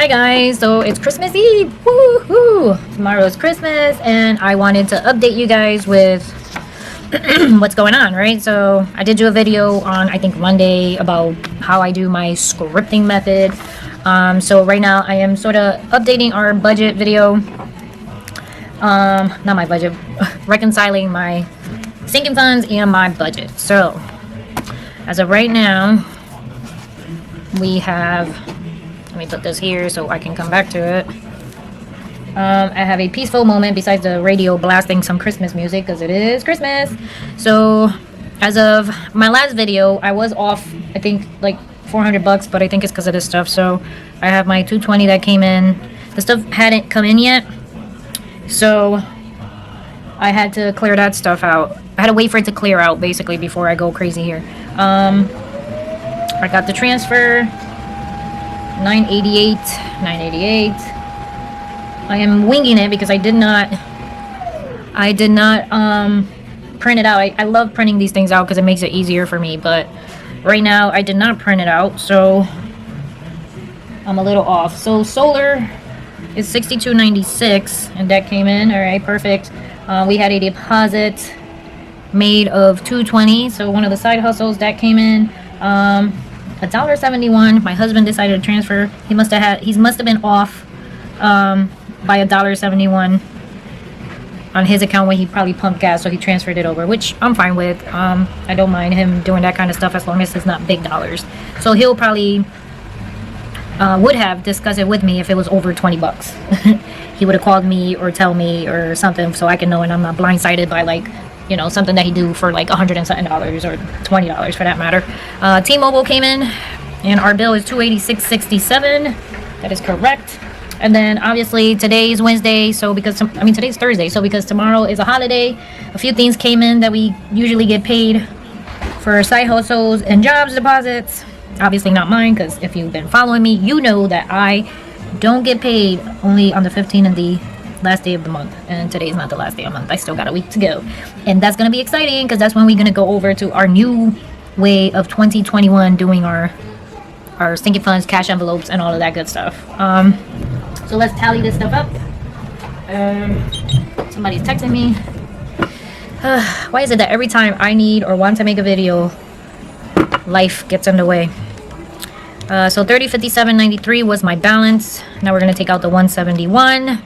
guys, so it's Christmas Eve. Woohoo! Tomorrow is Christmas and I wanted to update you guys with what's going on, right? So I did do a video on I think Monday about how I do my scripting method. So right now I am sort of updating our budget video. Not my budget, reconciling my sinking funds and my budget. So as of right now, we have, let me put this here so I can come back to it. I have a peaceful moment besides the radio blasting some Christmas music because it is Christmas. So as of my last video, I was off I think like 400 bucks, but I think it's because of this stuff. So I have my 220 that came in. The stuff hadn't come in yet, so I had to clear that stuff out. I had to wait for it to clear out basically before I go crazy here. I got the transfer 988. I am winging it because I did not print it out. I love printing these things out because it makes it easier for me, but right now I did not print it out, so I'm a little off. So solar is $62.96 and that came in. All right, perfect. We had a deposit made of $220, so one of the side hustles that came in. $1.71. My husband decided to transfer. He must have been off by $1.71 on his account when he probably pumped gas, so he transferred it over, which I'm fine with. I don't mind him doing that kind of stuff as long as it's not big dollars. So he'll probably would have discussed it with me if it was over 20 bucks. He would have called me or tell me or something so I can know and I'm not blindsided by, like, you know, something that he do for like $100 and something dollars or $20 for that matter. T-Mobile came in and our bill is $286.67. That is correct. And then obviously today's Wednesday, so because today's Thursday, so because tomorrow is a holiday, a few things came in that we usually get paid for side hustles and jobs deposits. Obviously not mine, because if you've been following me, you know that I don't get paid only on the 15th and the last day of the month, and today's not the last day of the month. I still got a week to go, and that's gonna be exciting because that's when we're gonna go over to our new way of 2021 doing our sinking funds, cash envelopes, and all of that good stuff. So let's tally this stuff up. Somebody's texting me. Why is it that every time I need or want to make a video, life gets in the way? So $30.57.93 was my balance. Now we're gonna take out the $171.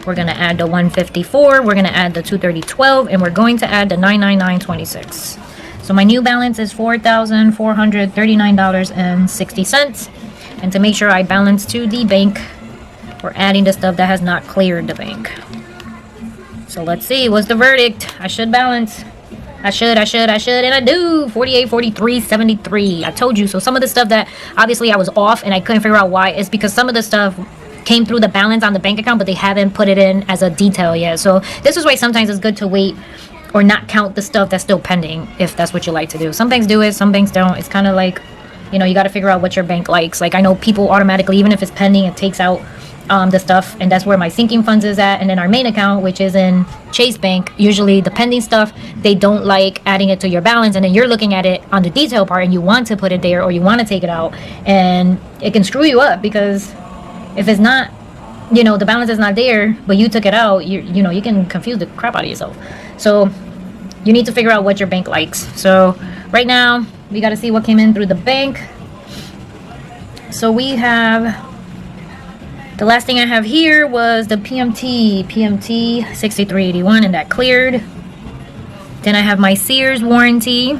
We're gonna add the $154. We're gonna add the $230.12, and we're going to add the $999.26. So my new balance is $4,439.60. And to make sure I balance to the bank, we're adding the stuff that has not cleared the bank. So let's see, what's the verdict? I should balance. I should, and I do. 48, 43, 73. I told you. So some of the stuff that obviously I was off and I couldn't figure out why is because some of the stuff came through the balance on the bank account, but they haven't put it in as a detail yet. So this is why sometimes it's good to wait or not count the stuff that's still pending, if that's what you like to do. Some banks do it, some banks don't. It's kind of like, you know, you got to figure out what your bank likes. Like I know people automatically, even if it's pending, it takes out the stuff, and that's where my sinking funds is at. And then our main account, which is in Chase Bank, usually the pending stuff, they don't like adding it to your balance, and then you're looking at it on the detail part and you want to put it there or you want to take it out, and it can screw you up because if it's not, you know, the balance is not there but you took it out, you know, you can confuse the crap out of yourself. So you need to figure out what your bank likes. So right now we got to see what came in through the bank. So we have, the last thing I have here was the PMT 6381, and that cleared. Then I have my Sears warranty,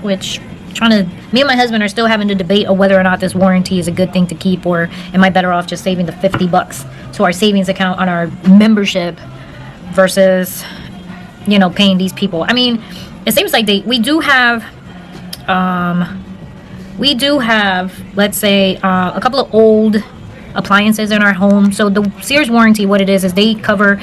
which me and my husband are still having the debate of whether or not this warranty is a good thing to keep, or am I better off just saving the 50 bucks to our savings account on our membership versus, you know, paying these people. I mean, it seems like we do have let's say a couple of old appliances in our home. So the Sears warranty, what it is they cover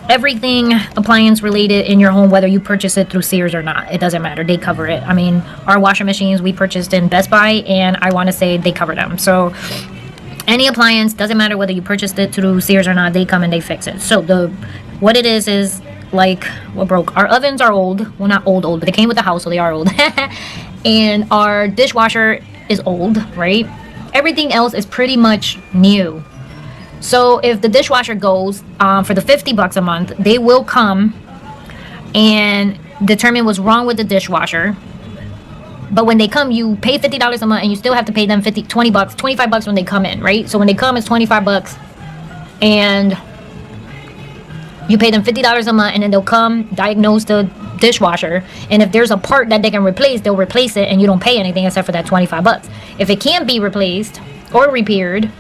everything appliance related in your home, whether you purchase it through Sears or not. It doesn't matter, they cover it. I mean, our washing machines we purchased in Best Buy, and I want to say they cover them. So any appliance, doesn't matter whether you purchased it through Sears or not, they come and they fix it. So what it is like, what broke? Our ovens are old. Well, not old, but they came with the house, so they are old. And our dishwasher is old, right? Everything else is pretty much new. So if the dishwasher goes for the 50 bucks a month, they will come and determine what's wrong with the dishwasher. But when they come, you pay $50 a month, and you still have to pay them 20 bucks, 25 bucks when they come in, right? So when they come, it's 25 bucks, and you pay them $50 a month, and then they'll come, diagnose the dishwasher, and if there's a part that they can replace, they'll replace it, and you don't pay anything except for that 25 bucks. If it can't be replaced or repaired,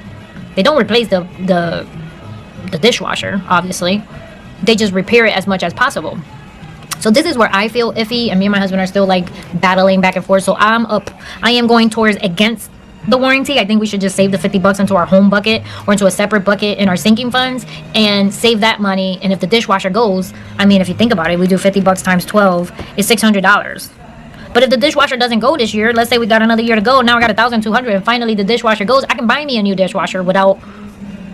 they don't replace the dishwasher, obviously. They just repair it as much as possible. So this is where I feel iffy, and me and my husband are still like battling back and forth. So I am going towards against the warranty. I think we should just save the 50 bucks into our home bucket or into a separate bucket in our sinking funds and save that money. And if the dishwasher goes, I mean, if you think about it, we do 50 bucks times 12 is $600. But if the dishwasher doesn't go this year, let's say we got another year to go, now I got 1,200, and finally the dishwasher goes, I can buy me a new dishwasher without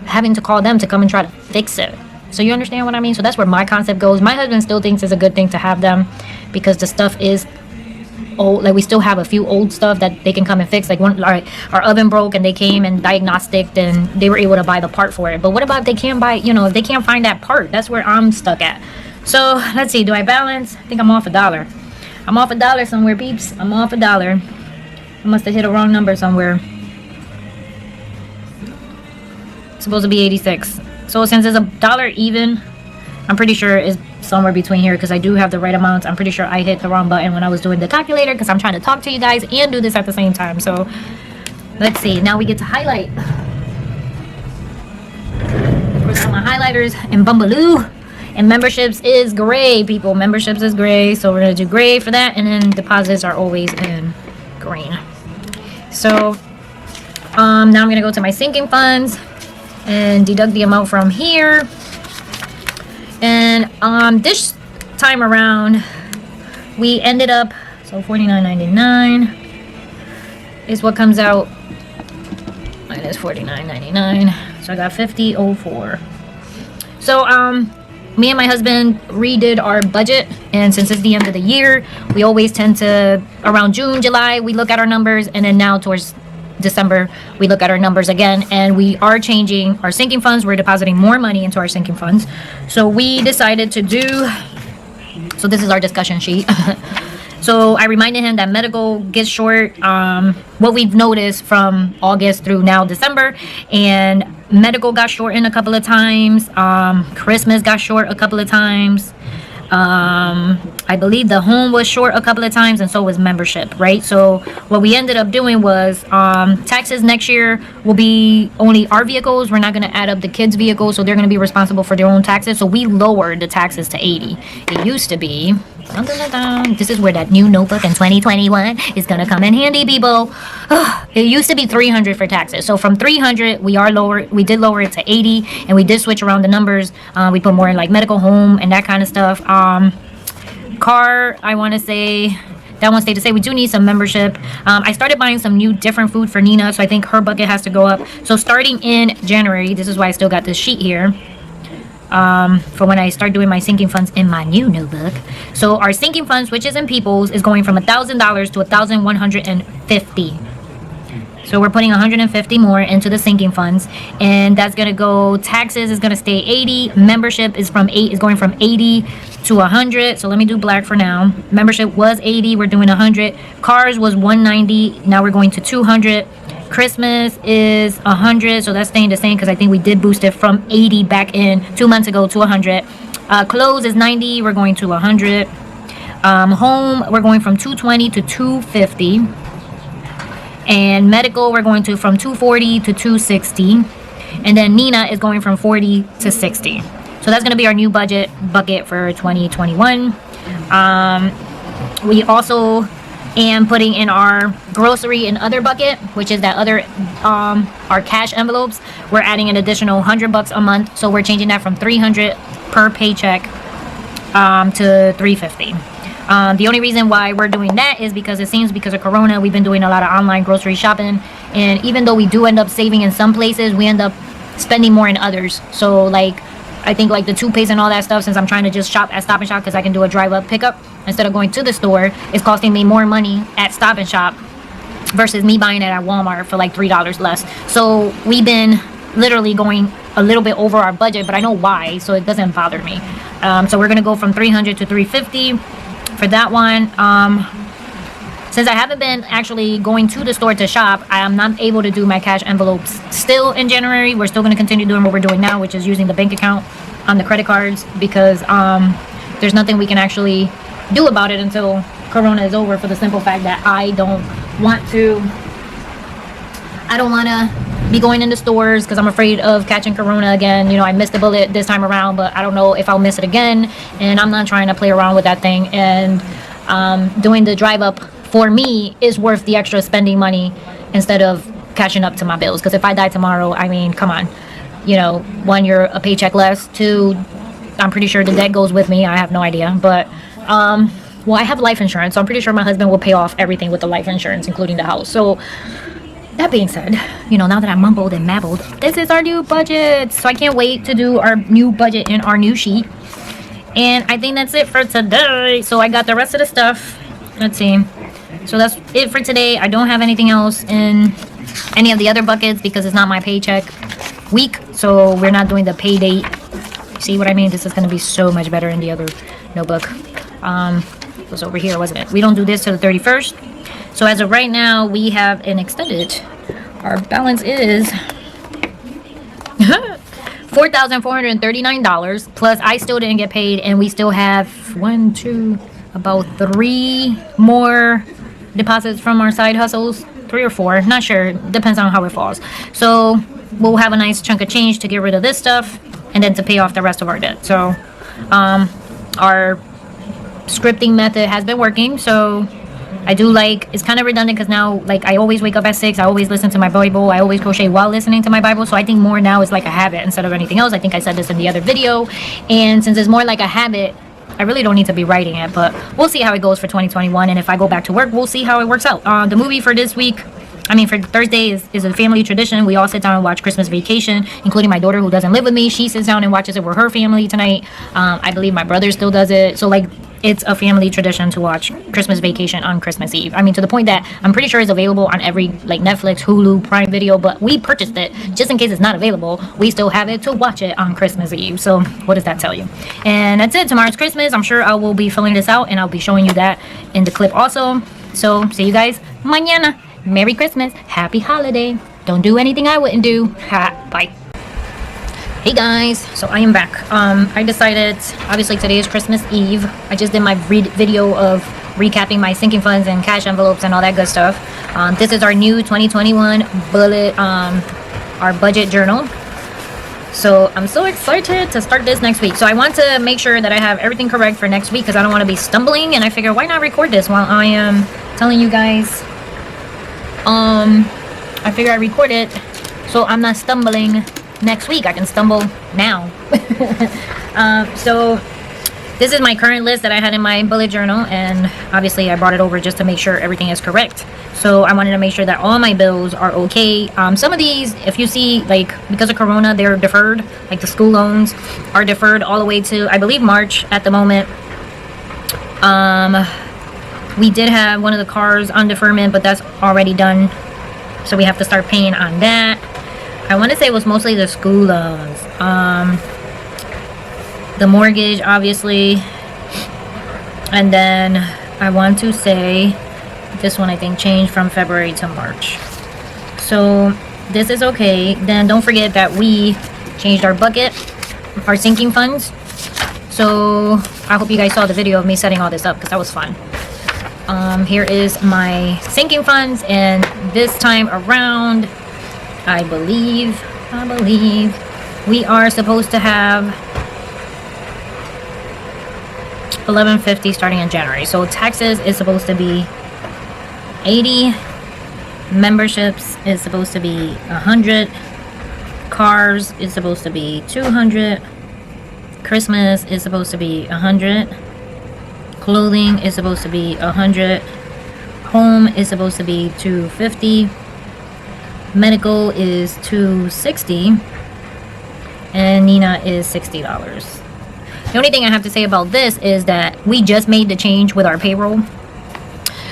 having to call them to come and try to fix it. So you understand what I mean? So that's where my concept goes. My husband still thinks it's a good thing to have them because the stuff is old. Like, we still have a few old stuff that they can come and fix. Like, our oven broke and they came and diagnostic and they were able to buy the part for it. But what about if they can't buy, if they can't find that part? That's where I'm stuck at. So let's see. Do I balance? I think I'm off $1. I'm off $1 somewhere, peeps. I'm off $1. I must have hit a wrong number somewhere. It's supposed to be 86. So since it's $1 even, I'm pretty sure it's somewhere between here because I do have the right amounts. I'm pretty sure I hit the wrong button when I was doing the calculator because I'm trying to talk to you guys and do this at the same time. So let's see. Now we get to highlight. Of course, my highlighters and Bumbaloo. And memberships is gray, people. Memberships is gray. So we're going to do gray for that. And then deposits are always in green. So now I'm going to go to my sinking funds and deduct the amount from here. And this time around we ended up, so $49.99 is what comes out minus $49.99, so I got $50.04. So me and my husband redid our budget, and since it's the end of the year, we always tend to, around June, July, we look at our numbers, and then now towards December we look at our numbers again, and we are changing our sinking funds. We're depositing more money into our sinking funds. So we decided to do, so this is our discussion sheet. So I reminded him that medical gets short, what we've noticed from August through now December, and medical got short in a couple of times. Christmas got short a couple of times. I believe the home was short a couple of times, and so was membership, right? So what we ended up doing was taxes next year will be only our vehicles. We're not going to add up the kids' vehicles, so they're going to be responsible for their own taxes. So we lowered the taxes to 80. It used to be, dun, dun, dun, dun. This is where that new notebook in 2021 is going to come in handy, people. It used to be 300 for taxes. So from 300, we did lower it to 80, and we did switch around the numbers. We put more in like medical, home, and that kind of stuff. Car, I want to say that one stayed to say. We do need some membership. I started buying some new different food for Nina, so I think her bucket has to go up. So starting in January, this is why I still got this sheet here, for when I start doing my sinking funds in my new notebook. So our sinking funds, which is in people's, is going from $1,000 to $1,150. So we're putting 150 more into the sinking funds, and that's gonna go. Taxes is gonna stay 80. Membership is going from 80 to 100. So let me do black for now. Membership was 80. We're doing 100. Cars was 190. Now we're going to 200. Christmas is 100. So that's staying the same because I think we did boost it from 80 back in 2 months ago to 100. Clothes is 90. We're going to 100. Home, we're going from 220 to 250. And medical, we're going to from 240 to 260. And then Nina is going from 40 to 60. So that's going to be our new bucket for 2021. We also am putting in our grocery and other bucket, which is that other, our cash envelopes. We're adding an additional $100 a month. So we're changing that from $300 per paycheck to $350. The only reason why we're doing that is because it seems because of Corona, we've been doing a lot of online grocery shopping. And even though we do end up saving in some places, we end up spending more in others. So like, I think like the toothpaste and all that stuff, since I'm trying to just shop at Stop and Shop because I can do a drive up pickup instead of going to the store, it's costing me more money at Stop and Shop versus me buying it at Walmart for like $3 less. So we've been literally going a little bit over our budget, but I know why, so it doesn't bother me. So we're gonna go from 300 to 350 for that one. Since I haven't been actually going to the store to shop, I am not able to do my cash envelopes still in January. We're still going to continue doing what we're doing now, which is using the bank account on the credit cards, because there's nothing we can actually do about it until Corona is over, for the simple fact that I don't want to be going into stores because I'm afraid of catching Corona again. You know, I missed the bullet this time around, but I don't know if I'll miss it again, and I'm not trying to play around with that thing. And doing the drive up for me is worth the extra spending money instead of catching up to my bills. Because if I die tomorrow, I mean, come on, you know, one, you're a paycheck less, two, I'm pretty sure the debt goes with me. I have no idea, but well, I have life insurance, so I'm pretty sure my husband will pay off everything with the life insurance, including the house. So that being said, you know, now that I mumbled and mabbled, this is our new budget. So I can't wait to do our new budget in our new sheet. And I think that's it for today. So I got the rest of the stuff. Let's see. So that's it for today. I don't have anything else in any of the other buckets because it's not my paycheck week. So we're not doing the pay date. See what I mean? This is going to be so much better in the other notebook. It was over here, wasn't it? We don't do this till the 31st. So as of right now, we have an extended. Our balance is $4,439. Plus, I still didn't get paid, and we still have about 3 more deposits from our side hustles. 3 or 4, not sure, depends on how it falls. So we'll have a nice chunk of change to get rid of this stuff and then to pay off the rest of our debt. So our scripting method has been working. So I do like, it's kind of redundant because now, like, I always wake up at 6, I always listen to my Bible, I always crochet while listening to my Bible. So I think more now is like a habit instead of anything else. I think I said this in the other video, and since it's more like a habit, I really don't need to be writing it. But we'll see how it goes for 2021, and if I go back to work, we'll see how it works out. The movie for this week, I mean, for Thursday is a family tradition. We all sit down and watch Christmas Vacation, including my daughter who doesn't live with me. She sits down and watches it with her family tonight. I believe my brother still does it. So, like, it's a family tradition to watch Christmas Vacation on Christmas Eve. I mean, to the point that I'm pretty sure it's available on every, like, Netflix, Hulu, Prime Video, but we purchased it just in case it's not available. We still have it to watch it on Christmas Eve. So what does that tell you? And that's it. Tomorrow's Christmas. I'm sure I will be filling this out, and I'll be showing you that in the clip also. So see you guys mañana. Merry Christmas. Happy holiday. Don't do anything I wouldn't do. Ha. Bye. Hey guys, so I am back. I decided, obviously today is Christmas Eve. I just did my video of recapping my sinking funds and cash envelopes and all that good stuff. This is our new 2021 bullet, our budget journal. So I'm so excited to start this next week. So I want to make sure that I have everything correct for next week because I don't want to be stumbling, and I figure why not record this while I am telling you guys. I figure I record it so I'm not stumbling next week. I can stumble now. So this is my current list that I had in my bullet journal, and obviously I brought it over just to make sure everything is correct. So I wanted to make sure that all my bills are okay. Some of these, if you see, like, because of Corona, they're deferred. Like the school loans are deferred all the way to, I believe, March at the moment. We did have one of the cars on deferment, but that's already done, so we have to start paying on that. I want to say it was mostly the school loans, the mortgage, obviously, and then I want to say this one I think changed from February to March. So this is okay. Then don't forget that we changed our bucket, our sinking funds. So I hope you guys saw the video of me setting all this up because that was fun. Here is my sinking funds, and this time around, I believe we are supposed to have $11.50 starting in January. So taxes is supposed to be 80, memberships is supposed to be 100, cars is supposed to be 200, Christmas is supposed to be 100, clothing is supposed to be 100, home is supposed to be 250, medical is 260, and Nina is $60. The only thing I have to say about this is that we just made the change with our payroll.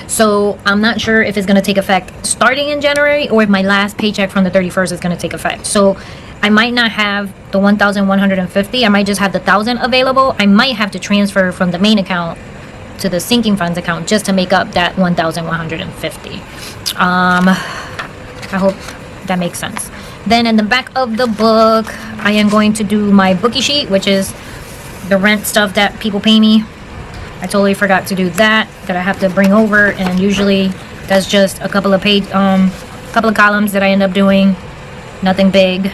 So I'm not sure if it's going to take effect starting in January or if my last paycheck from the 31st is going to take effect. So I might not have the 1,150. I might just have the 1,000 available. I might have to transfer from the main account to the sinking funds account just to make up that 1,150. I hope that makes sense. Then in the back of the book, I am going to do my bookie sheet, which is the rent stuff that people pay me. I totally forgot to do that I have to bring over, and usually that's just a couple of couple of columns that I end up doing. Nothing big.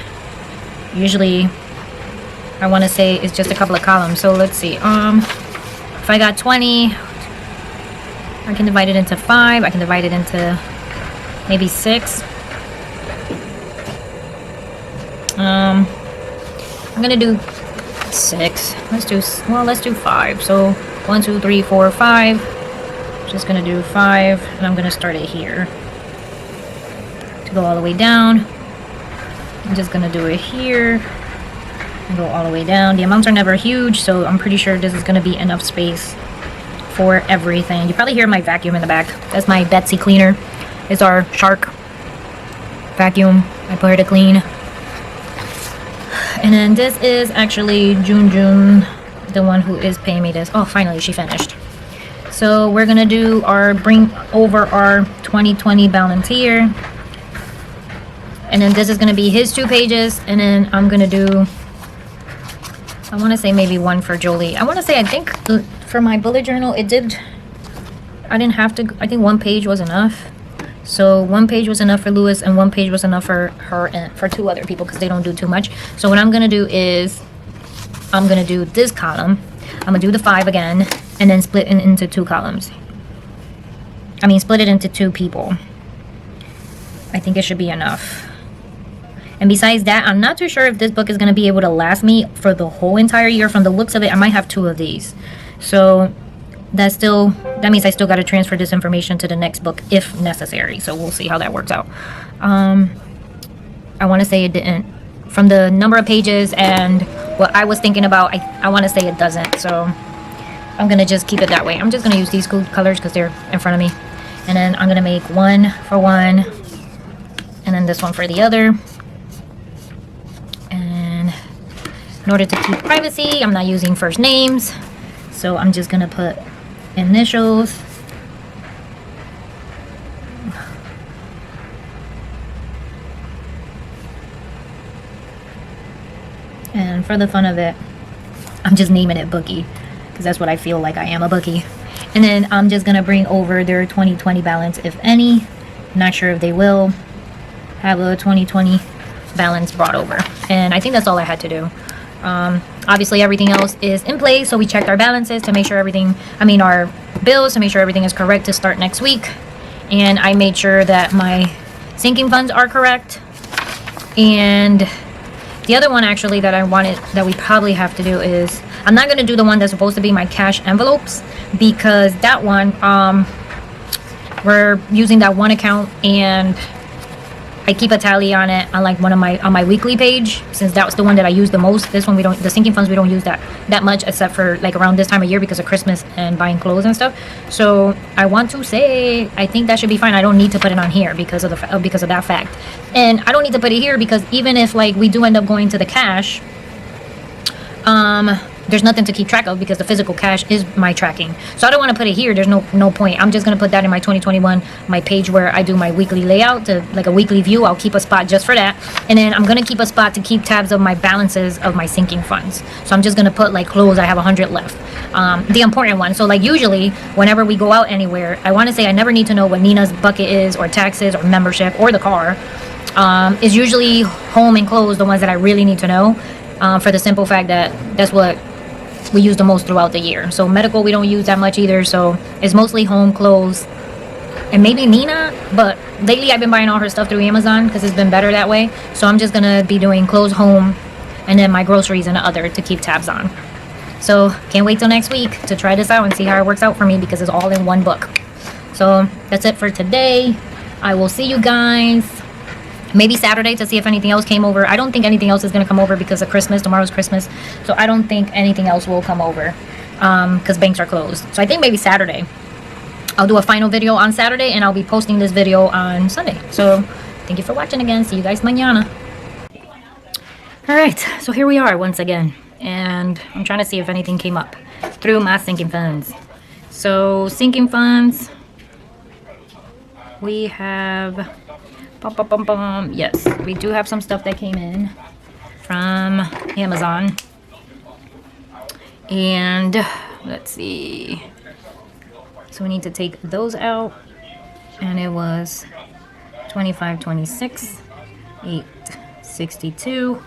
Usually I want to say it's just a couple of columns. So let's see. If I got 20, I can divide it into 5. I can divide it into maybe 6. I'm gonna do 6. Let's do 5. So 1, 2, 3, 4, 5. Just gonna do 5, and I'm gonna start it here to go all the way down. I'm just gonna do it here and go all the way down. The amounts are never huge, so I'm pretty sure this is gonna be enough space for everything. You probably hear my vacuum in the back. That's my Betsy cleaner. It's our shark vacuum. I put her to clean. And then this is actually Junjun, the one who is paying me this. Oh, finally she finished. So we're gonna do bring over our 2020 balance here. And then this is gonna be his 2 pages. And then I'm gonna do, I wanna say maybe 1 for Joley. I think for my bullet journal, I didn't have to, I think 1 page was enough. So 1 page was enough for Lewis, and 1 page was enough for her and for 2 other people because they don't do too much. So what I'm gonna do is I'm gonna do this column. I'm gonna do the 5 again, and then split it into 2 columns. Split it into 2 people. I think it should be enough. And besides that, I'm not too sure if this book is gonna be able to last me for the whole entire year. From the looks of it, I might have 2 of these. So that means I still got to transfer this information to the next book if necessary. So we'll see how that works out. I want to say it didn't. From the number of pages and what I was thinking about, I want to say it doesn't. So I'm going to just keep it that way. I'm just going to use these cool colors because they're in front of me. And then I'm going to make 1 for one. And then this one for the other. And in order to keep privacy, I'm not using first names. So I'm just going to put initials. And for the fun of it, I'm just naming it Bookie because that's what I feel like I am, a bookie. And then I'm just gonna bring over their 2020 balance, if any. Not sure if they will have a 2020 balance brought over. And I think that's all I had to do. Obviously everything else is in place, so we checked our balances to make sure our bills to make sure everything is correct to start next week. And I made sure that my sinking funds are correct. And the other one actually that we probably have to do is, I'm not going to do the one that's supposed to be my cash envelopes, because that one, we're using that one account, and I keep a tally on it on on my weekly page, since that was the one that I use the most. This one the sinking funds, we don't use that much except for around this time of year because of Christmas and buying clothes and stuff. So I want to say I think that should be fine. I don't need to put it on here because of that fact. And I don't need to put it here because even if we do end up going to the cash, there's nothing to keep track of because the physical cash is my tracking. So I don't want to put it here. There's no point. I'm just going to put that in my 2021, my page where I do my weekly layout, to a weekly view. I'll keep a spot just for that. And then I'm going to keep a spot to keep tabs of my balances of my sinking funds. So I'm just going to put clothes. I have 100 left. The important one. So usually whenever we go out anywhere, I want to say I never need to know what Nina's bucket is, or taxes, or membership, or the car. Is usually home and clothes the ones that I really need to know, for the simple fact that that's what we use the most throughout the year. So medical we don't use that much either, so it's mostly home, clothes, and maybe Nina, but lately I've been buying all her stuff through Amazon because it's been better that way. So I'm just gonna be doing clothes, home, and then my groceries and other to keep tabs on. So can't wait till next week to try this out and see how it works out for me, because it's all in one book. So that's it for today. I will see you guys maybe Saturday to see if anything else came over. I don't think anything else is going to come over because of Christmas. Tomorrow's Christmas. So I don't think anything else will come over because banks are closed. So I think maybe Saturday I'll do a final video on Saturday, and I'll be posting this video on Sunday. So thank you for watching again. See you guys mañana. All right, so here we are once again, and I'm trying to see if anything came up through my sinking funds. So sinking funds, we have yes, we do have some stuff that came in from Amazon. And let's see, so we need to take those out, and it was 25.26, 8.62,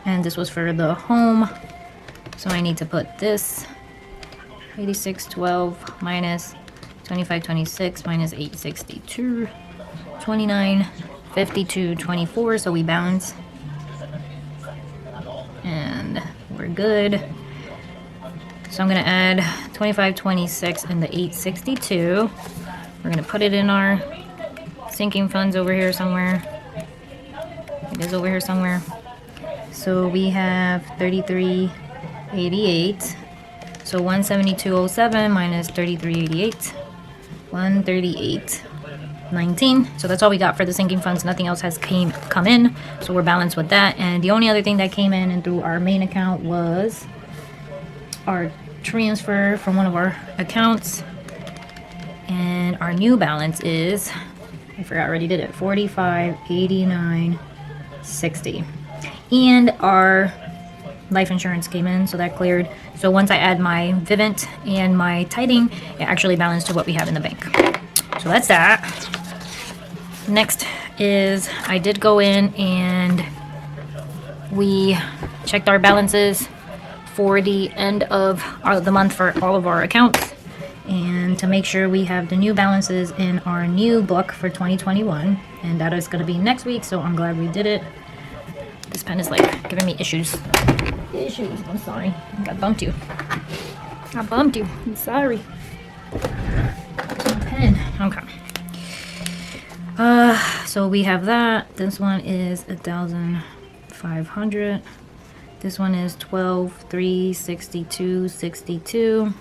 and this was for the home, so I need to put this 86.12 minus 25.26 minus 8.62, 29.52.24, so we balance, and we're good. So I'm gonna add 25.26 and the 8.62. We're gonna put it in our sinking funds over here somewhere. It is over here somewhere. So we have 33.88. So 172.07 minus 33.88, 138.19. So that's all we got for the sinking funds. Nothing else has come in. So we're balanced with that. And the only other thing that came in and through our main account was our transfer from one of our accounts, and our new balance is, I forgot, I already did it, 45.89.60, and our life insurance came in, so that cleared. So once I add my Vivint and my Tiding, it actually balanced to what we have in the bank. So that's that. Next is, I did go in and we checked our balances for the end of the month for all of our accounts, and to make sure we have the new balances in our new book for 2021, and that is going to be next week, so I'm glad we did it. This pen is like giving me issues. I'm sorry. I bumped you. I'm sorry. Pen. Okay. So we have that. This one is 1,500. This one is 12,362.62.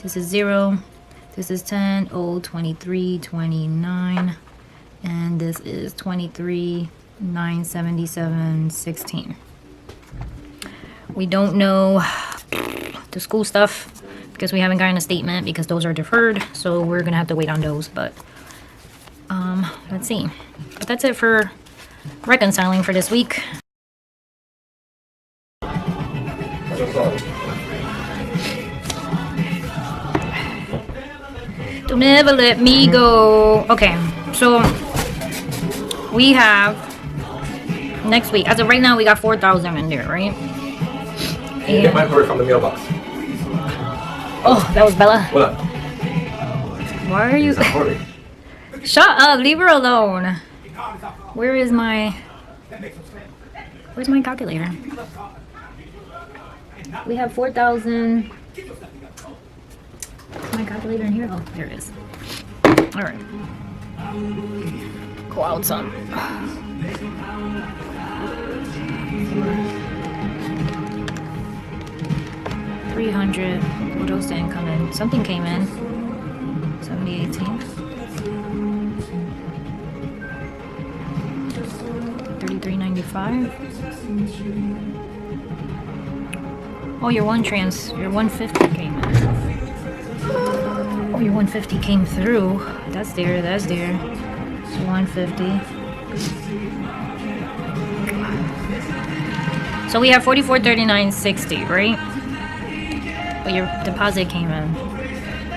This is 0. This is 10,023.29. And this is 23,977.16. We don't know the school stuff because we haven't gotten a statement because those are deferred. So we're gonna have to wait on those. But let's see. But that's it for reconciling for this week. Don't ever let me go. Okay, so we have next week. As of right now, we got 4,000 in there, right? You get my order from the mailbox. Oh, that was Bella. What up? Why are you? Shut up! Leave her alone. Where's my calculator? We have 4,000. My calculator in here? Oh, there it is. All right. Go out, son. 300. What else didn't come in? Something came in. 7018. 3395. Oh, your 150 came in. Oh, your 150 came through. That's there. So 150. So we have 44.39.60, right? But your deposit came in.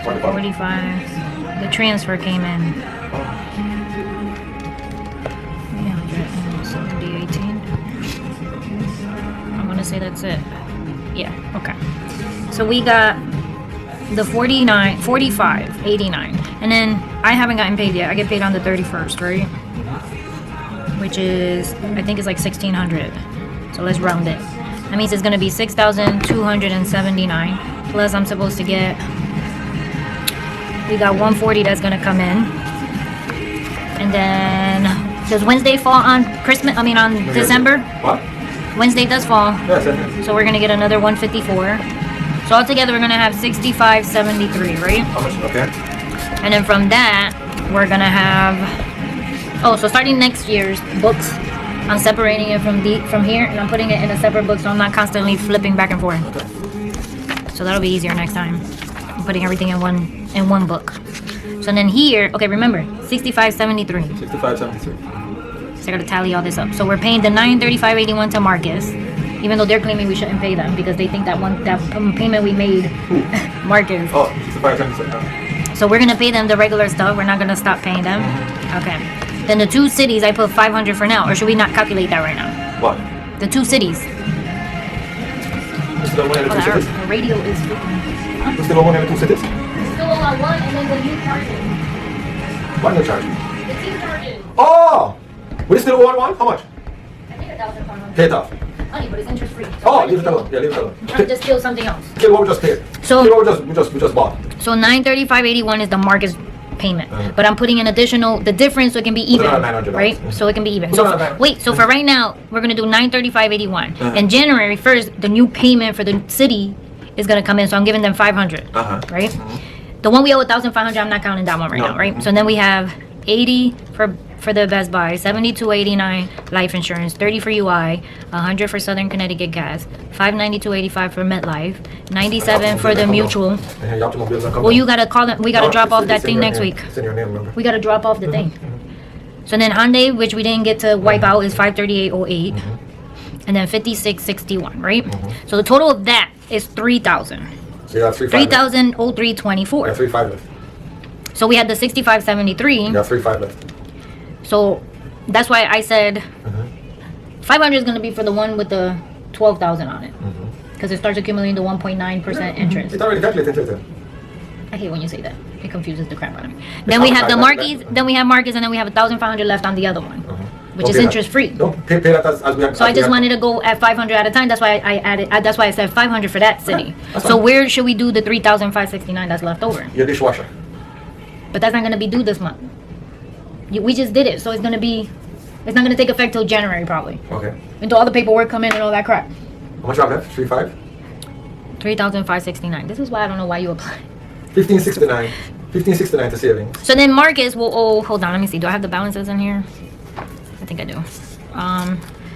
45. The transfer came in. 370.18. I'm gonna say that's it. Yeah, okay. So we got the 45.89. And then I haven't gotten paid yet. I get paid on the 31st, right? Which is, I think it's like 1,600. So let's round it. That means it's gonna be 6,279. Plus I'm supposed to get, we got 140 that's gonna come in. And then, does Wednesday fall on Christmas? I mean on December? What? Wednesday does fall. Yes, So we're gonna get another 154. So altogether we're gonna have 65.73, right? How much? Okay. And then from that, we're gonna have. Oh, so starting next year's books, I'm separating it from here, and I'm putting it in a separate book, so I'm not constantly flipping back and forth. So that'll be easier next time. I'm putting everything in one book. So then here, okay, remember, 65.73. 65.73. So I gotta tally all this up. So we're paying the $935.81 to Marcus, even though they're claiming we shouldn't pay them because they think that payment we made, Marcus. Oh, 65.73. So we're gonna pay them the regular stuff. We're not gonna stop paying them. Okay. Then the 2 cities, I put 500 for now, or should we not calculate that right now? What? The 2 cities. You still want 2 cities? The radio is freaking. You still want 2 cities? Still on one, and then the new charges. What new charge? The team charges. Oh! We still owe one? How much? I think 1,500. Pay it off. Honey, but it's interest free. Oh, leave it alone. Yeah, leave it alone. I'm trying to just steal something else. Kill what we just paid. So- Kill what we just bought. So $935.81 is the Marcus payment, but I'm putting an additional the difference so it can be even, another $900. right? So it can be even. Put So another $900. wait, so for right now we're gonna do $935.81, and January 1st the new payment for the city is gonna come in. So I'm giving them 500, right? The one we owe 1,500, I'm not counting that one right now, right? So then we have 80 for the Best Buy, 72.89 life insurance, 30 for UI, 100 for Southern Connecticut Gas, 592.85 for MetLife, 97 for the Mutual. Well, you gotta call them. We gotta drop off that thing next week. It's in your name, remember? We gotta drop off the thing. So then Hyundai, which we didn't get to wipe out, is 538.08, and then 56.61, right? So the total of that is 3,000. So you got 3,500. 3,0324. Yeah, 3,500 left. So we had the 65.73. You got 3,500 left. So that's why I said 500 is going to be for the one with the 12,000 on it, because it starts accumulating the 1.9% interest. It's already calculated into it. I hate when you say that. It confuses the crap out of me. Then we have the Marquis, then we have Marcus, and then we have 1,500 left on the other one, which is interest free. Don't pay that as we have. So I just wanted to go at 500 at a time. That's why I added. That's why I said 500 for that city. that's So fine. where should we do the 3,569 that's left over? Your dishwasher. But that's not going to be due this month. We just did it, so it's going to be. It's not going to take effect till January probably. Okay. Until all the paperwork come in and all that crap. How much you have left? 3,500? 3,569. This is why I don't know why you apply. 1,569. 1,569 to savings. So then Marcus will owe. Hold on, let me see. Do I have the balances in here? I think I do.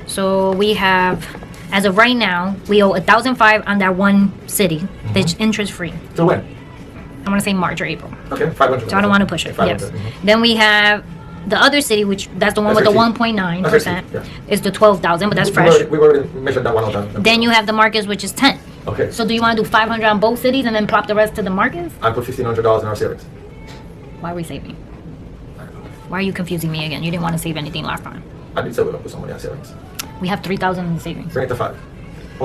So we have, as of right now, we owe 1,005 on that one city. That's interest free. Till when? I want to say March or April. Okay, 500. So I don't want to push it. Yes. 500. Then we have the other city, which that's the one That's with the our key. 1.9%. Yes. Is the 12,000, but that's We fresh. already measured that one out. Then you have the Marcus, which is 10. Okay. So do you want to do 500 on both cities and then plop the rest to the Marcus? I put $1,500 in our savings. Why are we saving? Why are you confusing me again? You didn't want to save anything last time. I did say we're gonna put some money on savings. We have 3,000 in savings. Bring it to 5. How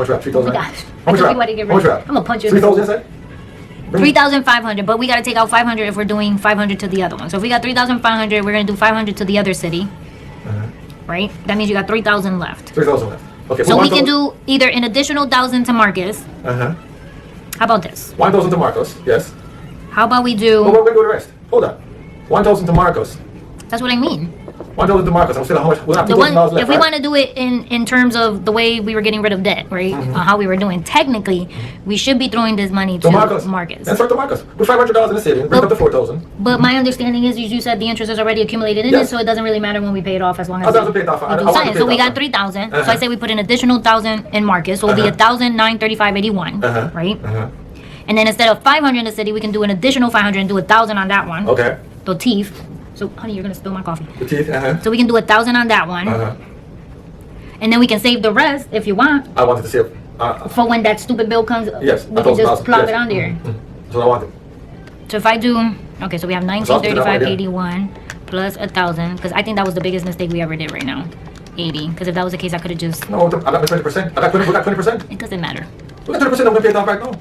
much we have? 3,000. Oh my gosh. How I much thought we you have? wanted to get How much rid we of. have? I'm gonna punch you in the 3,000 inside? 3,500, but we gotta take out 500 if we're doing 500 to the other one. So if we got 3,500, we're gonna do 500 to the other city, right? That means you got 3,000 left. 3,000 left. Okay. So we can do either an additional 1,000 to Marcus. How about this? 1,000 to Marcos. Yes. How about we Oh, do? we're gonna do the rest. Hold on. 1,000 to Marcos. That's what I mean. 1,000 to Marcos. I'm still how much? We'll have The one, $2,000 left. if we right? want to do it in terms of the way we were getting rid of debt, right? How we were doing. Technically, we should be throwing this money to Marcos. Marcus. Let's start to Marcos. Put $500 in the savings. Bring it up to 4,000. But my understanding is you said the interest is already accumulated in Yes. it, so it doesn't really matter when we pay it off as long as As long as we pay it off. I do want to something. pay So it we off. got 3,000. So I say we put an additional 1,000 in Marcus, so it'll be 1,935.81, right? And then instead of 500 in the city, we can do an additional 500 and do 1,000 on that one. Okay. The teeth. So honey, you're gonna spill my coffee. The teeth. So we can do 1,000 on that one, and then we can save the rest if you want I wanted to save. for when that stupid bill comes. Yes. We can just plop yes. it on there. That's what I wanted. So if I do, okay, so we have 1935.81 plus 1,000, because I think that was the biggest mistake we ever did right now. 80, because if that was the case, I could have just. No, I got my 20%. I got 20%. We got 20%. It doesn't matter. We got 20%. I'm gonna pay it off right now.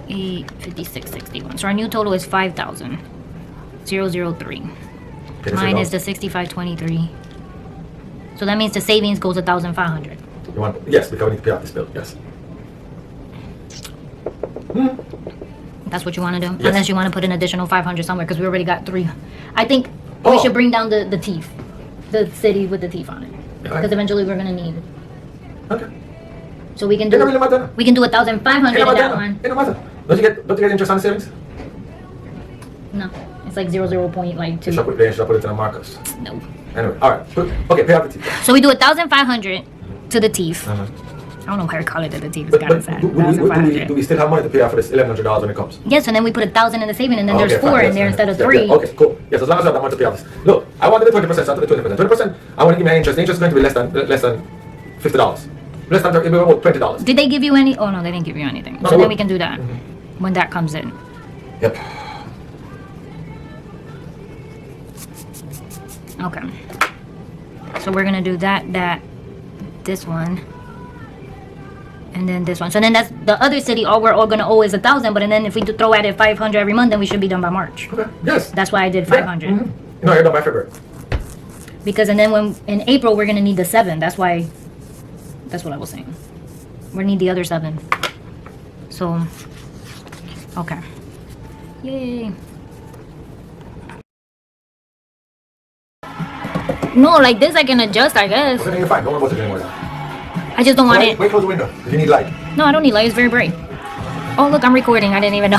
8, 56.61. So our new total is 5,000.003. Mine is the 65.23. So that means the savings goes 1,500. You want? Yes, because we need to pay off this bill. Yes. That's what you want to do? Yes. Unless you want to put an additional 500 somewhere, because we already got 3. I think we Oh. should bring down the teeth. The city with the teeth on it. Because eventually we're going to need. Okay. So we can It do. don't really matter. We can do 1,500 It in don't that matter. one. It don't matter. Don't you get interest on the savings? No, it's like 0 point like Should I 2. put it in a Marcus? No. Anyway, all right. Okay, pay off the teeth. So we do 1,500 to the teeth. Uh-huh. I don't know why I call it to the teeth. It's But, kind of but sad. do we 1,500. still have money to pay off for this $1,100 when it comes? Yes, and then we put 1,000 in the saving, and then Okay, there's fine, 4 in yes, there yes, instead of yes, 3. yes. Okay, cool. Yes, as long as I have that money to pay off this. Look, I wanted the 20%, so I took the 20%. 20%, I want to give me an interest. The interest is going to be less than $50. Less than it'll be about $20. Did they give you any? Oh no, they didn't give you anything. No, So they then we won't. can do that when that comes in. Yep. Okay. So we're gonna do that, this one, and then this one. So then that's the other city. All we're all gonna owe is 1,000. But and then if we do throw at it 500 every month, then we should be done by March. Okay. Yes. That's why I did Yeah. 500. No, you're done by February. Because and then when in April we're gonna need the 7. That's why. That's what I was saying. We need the other 7. So. Okay. Yay. No, like this I can adjust, I guess. Okay, then you're fine. Don't worry about it anymore. I just don't want it. Wait, close the window. If you need light. No, I don't need light. It's very bright. Oh, look, I'm recording. I didn't even know.